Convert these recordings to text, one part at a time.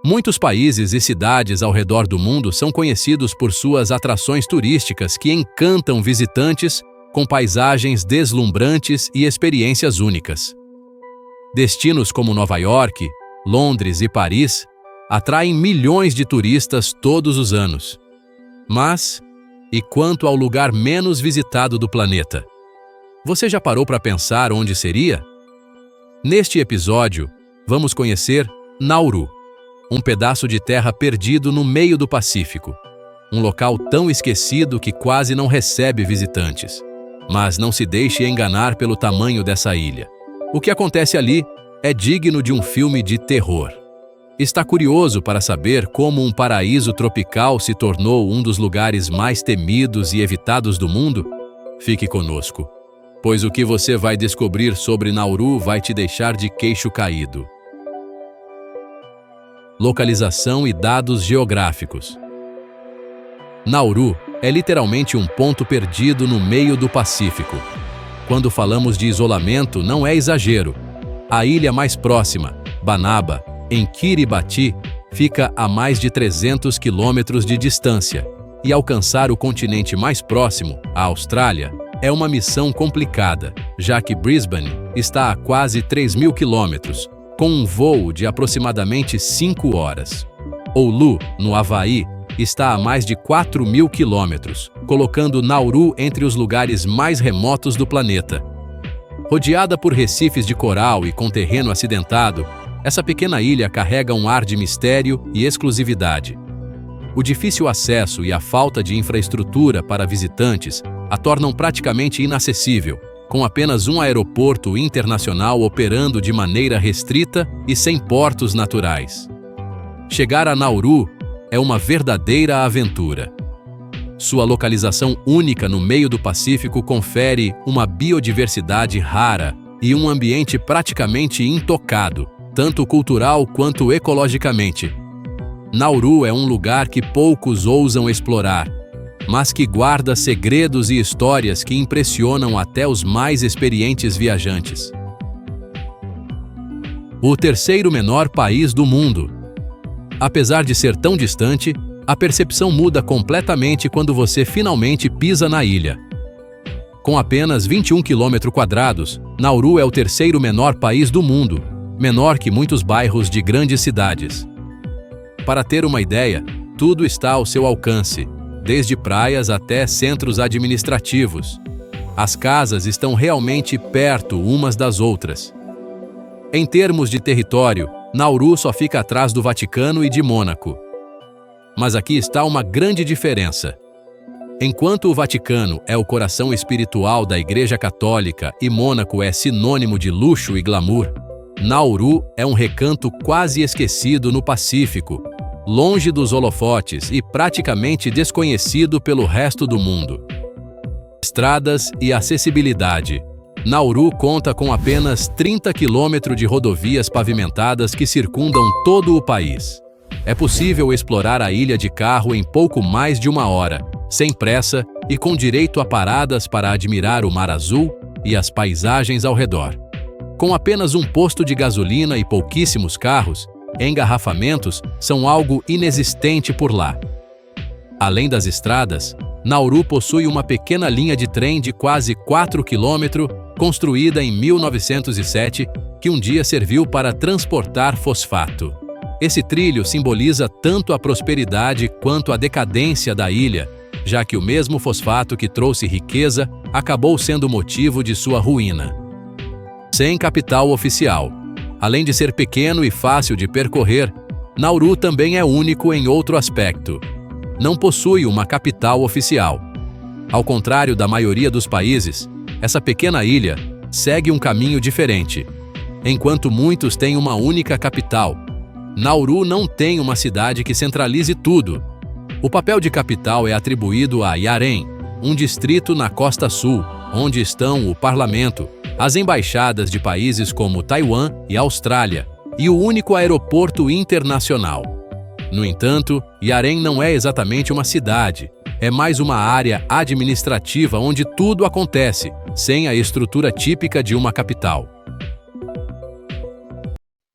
Muitos países e cidades ao redor do mundo são conhecidos por suas atrações turísticas que encantam visitantes com paisagens deslumbrantes e experiências únicas. Destinos como Nova York, Londres e Paris atraem milhões de turistas todos os anos. Mas, e quanto ao lugar menos visitado do planeta? Você já parou para pensar onde seria? Neste episódio, vamos conhecer Nauru, um pedaço de terra perdido no meio do Pacífico. Um local tão esquecido que quase não recebe visitantes. Mas não se deixe enganar pelo tamanho dessa ilha. O que acontece ali é digno de um filme de terror. Está curioso para saber como um paraíso tropical se tornou um dos lugares mais temidos e evitados do mundo? Fique conosco, pois o que você vai descobrir sobre Nauru vai te deixar de queixo caído. Localização e dados geográficos. Nauru é literalmente um ponto perdido no meio do Pacífico. Quando falamos de isolamento, não é exagero. A ilha mais próxima, Banaba, em Kiribati, fica a mais de 300 quilômetros de distância, e alcançar o continente mais próximo, a Austrália, é uma missão complicada, já que Brisbane está a quase 3.000 quilômetros, com um voo de aproximadamente 5 horas. Oulu, no Havaí, está a mais de 4.000 quilômetros, colocando Nauru entre os lugares mais remotos do planeta. Rodeada por recifes de coral e com terreno acidentado, essa pequena ilha carrega um ar de mistério e exclusividade. O difícil acesso e a falta de infraestrutura para visitantes a tornam praticamente inacessível, com apenas um aeroporto internacional operando de maneira restrita e sem portos naturais. Chegar a Nauru é uma verdadeira aventura. Sua localização única no meio do Pacífico confere uma biodiversidade rara e um ambiente praticamente intocado, tanto cultural quanto ecologicamente. Nauru é um lugar que poucos ousam explorar, mas que guarda segredos e histórias que impressionam até os mais experientes viajantes. O terceiro menor país do mundo. Apesar de ser tão distante, a percepção muda completamente quando você finalmente pisa na ilha. Com apenas 21 km², Nauru é o terceiro menor país do mundo, menor que muitos bairros de grandes cidades. Para ter uma ideia, tudo está ao seu alcance, desde praias até centros administrativos. As casas estão realmente perto umas das outras. Em termos de território, Nauru só fica atrás do Vaticano e de Mônaco. Mas aqui está uma grande diferença. Enquanto o Vaticano é o coração espiritual da Igreja Católica e Mônaco é sinônimo de luxo e glamour, Nauru é um recanto quase esquecido no Pacífico, longe dos holofotes e praticamente desconhecido pelo resto do mundo. Estradas e acessibilidade. Nauru conta com apenas 30 km de rodovias pavimentadas que circundam todo o país. É possível explorar a ilha de carro em pouco mais de 1 hora, sem pressa e com direito a paradas para admirar o mar azul e as paisagens ao redor. Com apenas um posto de gasolina e pouquíssimos carros, engarrafamentos são algo inexistente por lá. Além das estradas, Nauru possui uma pequena linha de trem de quase 4 km, construída em 1907, que um dia serviu para transportar fosfato. Esse trilho simboliza tanto a prosperidade quanto a decadência da ilha, já que o mesmo fosfato que trouxe riqueza acabou sendo motivo de sua ruína. Sem capital oficial. Além de ser pequeno e fácil de percorrer, Nauru também é único em outro aspecto. Não possui uma capital oficial. Ao contrário da maioria dos países, essa pequena ilha segue um caminho diferente. Enquanto muitos têm uma única capital, Nauru não tem uma cidade que centralize tudo. O papel de capital é atribuído a Yaren, um distrito na costa sul, onde estão o parlamento, as embaixadas de países como Taiwan e Austrália, e o único aeroporto internacional. No entanto, Yaren não é exatamente uma cidade, é mais uma área administrativa onde tudo acontece, sem a estrutura típica de uma capital.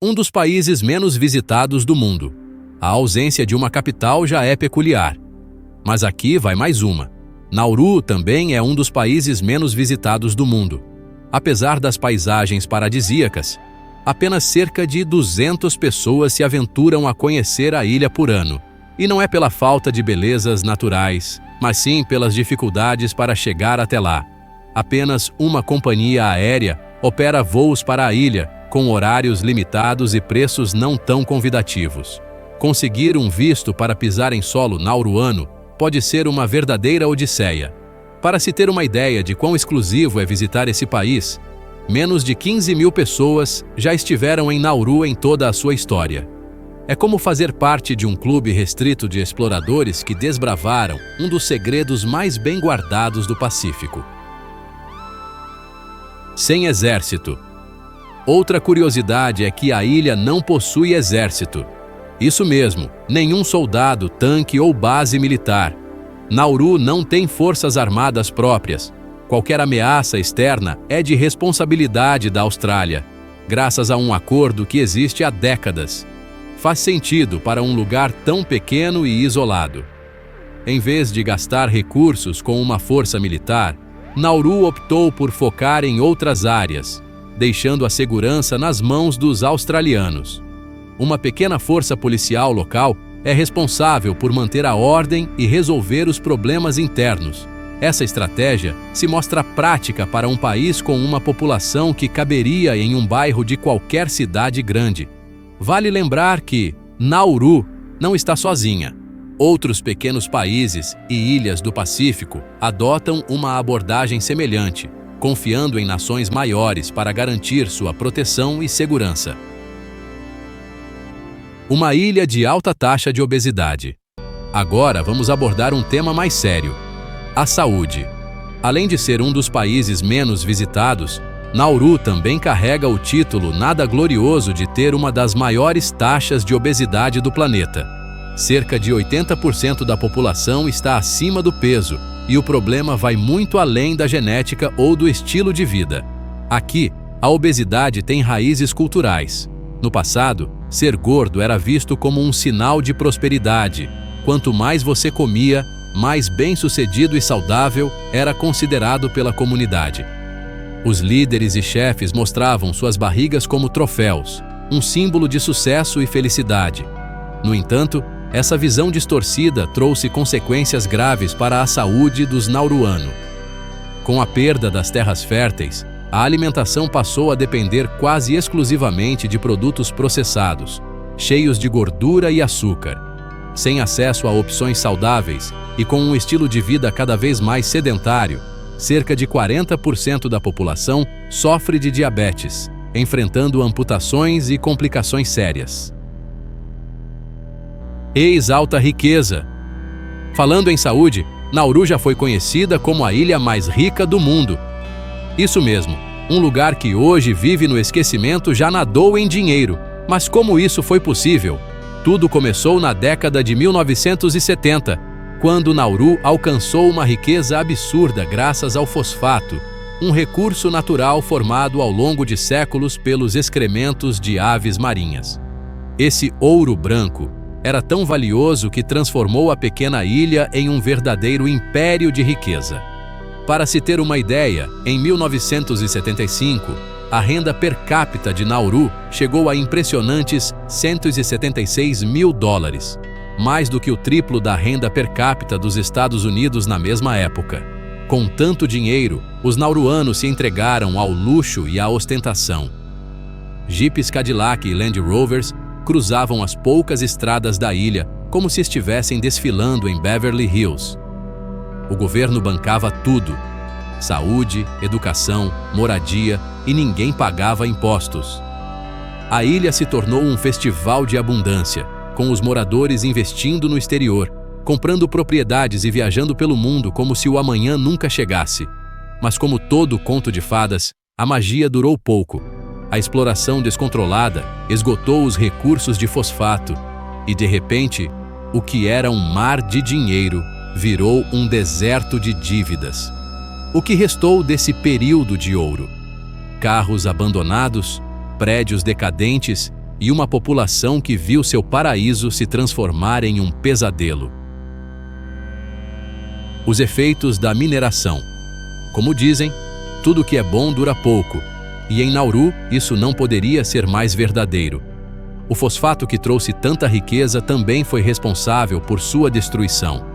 Um dos países menos visitados do mundo. A ausência de uma capital já é peculiar. Mas aqui vai mais uma. Nauru também é um dos países menos visitados do mundo. Apesar das paisagens paradisíacas, apenas cerca de 200 pessoas se aventuram a conhecer a ilha por ano. E não é pela falta de belezas naturais, mas sim pelas dificuldades para chegar até lá. Apenas uma companhia aérea opera voos para a ilha, com horários limitados e preços não tão convidativos. Conseguir um visto para pisar em solo nauruano pode ser uma verdadeira odisseia. Para se ter uma ideia de quão exclusivo é visitar esse país, menos de 15 mil pessoas já estiveram em Nauru em toda a sua história. É como fazer parte de um clube restrito de exploradores que desbravaram um dos segredos mais bem guardados do Pacífico. Sem exército. Outra curiosidade é que a ilha não possui exército. Isso mesmo, nenhum soldado, tanque ou base militar. Nauru não tem forças armadas próprias. Qualquer ameaça externa é de responsabilidade da Austrália, graças a um acordo que existe há décadas. Faz sentido para um lugar tão pequeno e isolado. Em vez de gastar recursos com uma força militar, Nauru optou por focar em outras áreas, deixando a segurança nas mãos dos australianos. Uma pequena força policial local é responsável por manter a ordem e resolver os problemas internos. Essa estratégia se mostra prática para um país com uma população que caberia em um bairro de qualquer cidade grande. Vale lembrar que Nauru não está sozinha. Outros pequenos países e ilhas do Pacífico adotam uma abordagem semelhante, confiando em nações maiores para garantir sua proteção e segurança. Uma ilha de alta taxa de obesidade. Agora vamos abordar um tema mais sério: a saúde. Além de ser um dos países menos visitados, Nauru também carrega o título nada glorioso de ter uma das maiores taxas de obesidade do planeta. Cerca de 80% da população está acima do peso, e o problema vai muito além da genética ou do estilo de vida. Aqui, a obesidade tem raízes culturais. No passado, ser gordo era visto como um sinal de prosperidade. Quanto mais você comia, mais bem-sucedido e saudável era considerado pela comunidade. Os líderes e chefes mostravam suas barrigas como troféus, um símbolo de sucesso e felicidade. No entanto, essa visão distorcida trouxe consequências graves para a saúde dos nauruanos. Com a perda das terras férteis, a alimentação passou a depender quase exclusivamente de produtos processados, cheios de gordura e açúcar. Sem acesso a opções saudáveis e com um estilo de vida cada vez mais sedentário, cerca de 40% da população sofre de diabetes, enfrentando amputações e complicações sérias. Ex-alta riqueza. Falando em saúde, Nauru já foi conhecida como a ilha mais rica do mundo. Isso mesmo, um lugar que hoje vive no esquecimento já nadou em dinheiro. Mas como isso foi possível? Tudo começou na década de 1970, quando Nauru alcançou uma riqueza absurda graças ao fosfato, um recurso natural formado ao longo de séculos pelos excrementos de aves marinhas. Esse ouro branco era tão valioso que transformou a pequena ilha em um verdadeiro império de riqueza. Para se ter uma ideia, em 1975, a renda per capita de Nauru chegou a impressionantes $176 mil, mais do que o triplo da renda per capita dos Estados Unidos na mesma época. Com tanto dinheiro, os nauruanos se entregaram ao luxo e à ostentação. Jeeps Cadillac e Land Rovers cruzavam as poucas estradas da ilha como se estivessem desfilando em Beverly Hills. O governo bancava tudo: saúde, educação, moradia, e ninguém pagava impostos. A ilha se tornou um festival de abundância, com os moradores investindo no exterior, comprando propriedades e viajando pelo mundo como se o amanhã nunca chegasse. Mas como todo conto de fadas, a magia durou pouco. A exploração descontrolada esgotou os recursos de fosfato e, de repente, o que era um mar de dinheiro virou um deserto de dívidas. O que restou desse período de ouro? Carros abandonados, prédios decadentes e uma população que viu seu paraíso se transformar em um pesadelo. Os efeitos da mineração. Como dizem, tudo que é bom dura pouco, e em Nauru isso não poderia ser mais verdadeiro. O fosfato que trouxe tanta riqueza também foi responsável por sua destruição.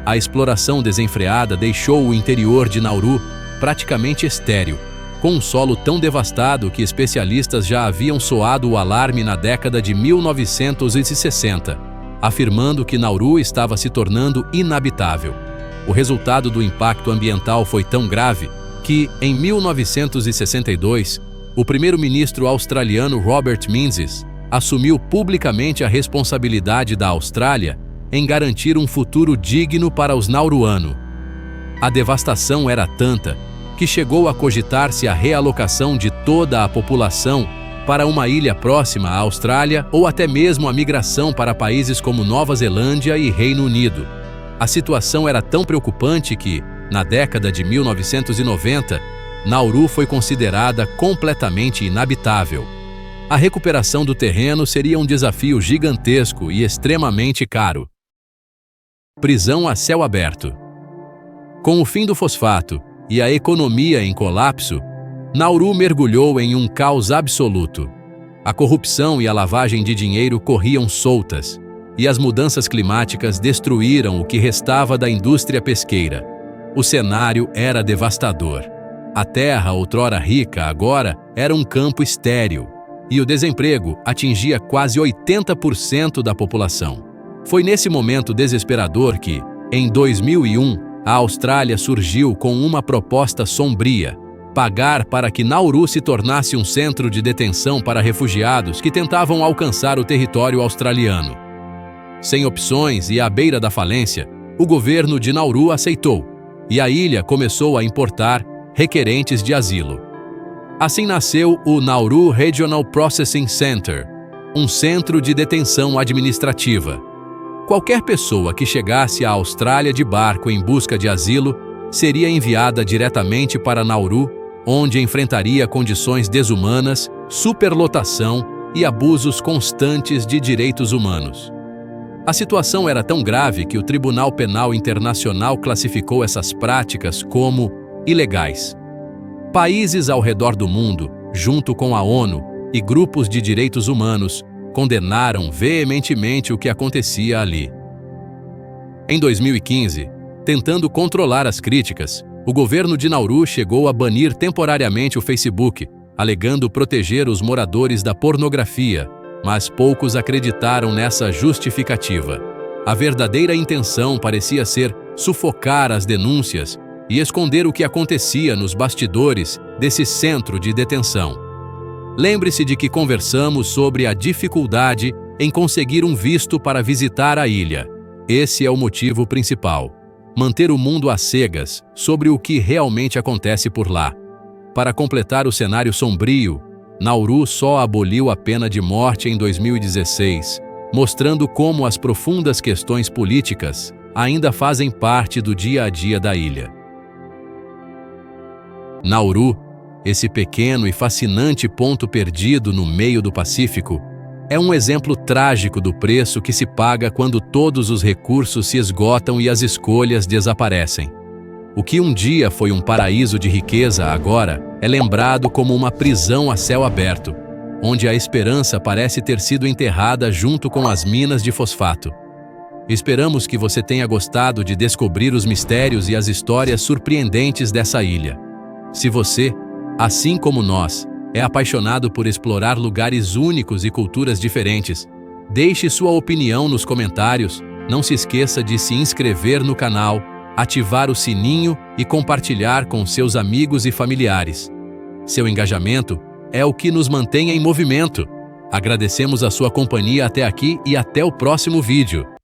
A exploração desenfreada deixou o interior de Nauru praticamente estéril, com um solo tão devastado que especialistas já haviam soado o alarme na década de 1960, afirmando que Nauru estava se tornando inabitável. O resultado do impacto ambiental foi tão grave que, em 1962, o primeiro-ministro australiano Robert Menzies assumiu publicamente a responsabilidade da Austrália em garantir um futuro digno para os nauruanos. A devastação era tanta que chegou a cogitar-se a realocação de toda a população para uma ilha próxima à Austrália ou até mesmo a migração para países como Nova Zelândia e Reino Unido. A situação era tão preocupante que, na década de 1990, Nauru foi considerada completamente inabitável. A recuperação do terreno seria um desafio gigantesco e extremamente caro. Prisão a céu aberto. Com o fim do fosfato e a economia em colapso, Nauru mergulhou em um caos absoluto. A corrupção e a lavagem de dinheiro corriam soltas, e as mudanças climáticas destruíram o que restava da indústria pesqueira. O cenário era devastador. A terra, outrora rica, agora era um campo estéril, e o desemprego atingia quase 80% da população. Foi nesse momento desesperador que, em 2001, a Austrália surgiu com uma proposta sombria: pagar para que Nauru se tornasse um centro de detenção para refugiados que tentavam alcançar o território australiano. Sem opções e à beira da falência, o governo de Nauru aceitou, e a ilha começou a importar requerentes de asilo. Assim nasceu o Nauru Regional Processing Center, um centro de detenção administrativa. Qualquer pessoa que chegasse à Austrália de barco em busca de asilo seria enviada diretamente para Nauru, onde enfrentaria condições desumanas, superlotação e abusos constantes de direitos humanos. A situação era tão grave que o Tribunal Penal Internacional classificou essas práticas como ilegais. Países ao redor do mundo, junto com a ONU e grupos de direitos humanos, condenaram veementemente o que acontecia ali. Em 2015, tentando controlar as críticas, o governo de Nauru chegou a banir temporariamente o Facebook, alegando proteger os moradores da pornografia, mas poucos acreditaram nessa justificativa. A verdadeira intenção parecia ser sufocar as denúncias e esconder o que acontecia nos bastidores desse centro de detenção. Lembre-se de que conversamos sobre a dificuldade em conseguir um visto para visitar a ilha. Esse é o motivo principal: manter o mundo às cegas sobre o que realmente acontece por lá. Para completar o cenário sombrio, Nauru só aboliu a pena de morte em 2016, mostrando como as profundas questões políticas ainda fazem parte do dia a dia da ilha. Nauru, esse pequeno e fascinante ponto perdido no meio do Pacífico, é um exemplo trágico do preço que se paga quando todos os recursos se esgotam e as escolhas desaparecem. O que um dia foi um paraíso de riqueza agora é lembrado como uma prisão a céu aberto, onde a esperança parece ter sido enterrada junto com as minas de fosfato. Esperamos que você tenha gostado de descobrir os mistérios e as histórias surpreendentes dessa ilha. Se você, assim como nós, é apaixonado por explorar lugares únicos e culturas diferentes, deixe sua opinião nos comentários, não se esqueça de se inscrever no canal, ativar o sininho e compartilhar com seus amigos e familiares. Seu engajamento é o que nos mantém em movimento. Agradecemos a sua companhia até aqui e até o próximo vídeo.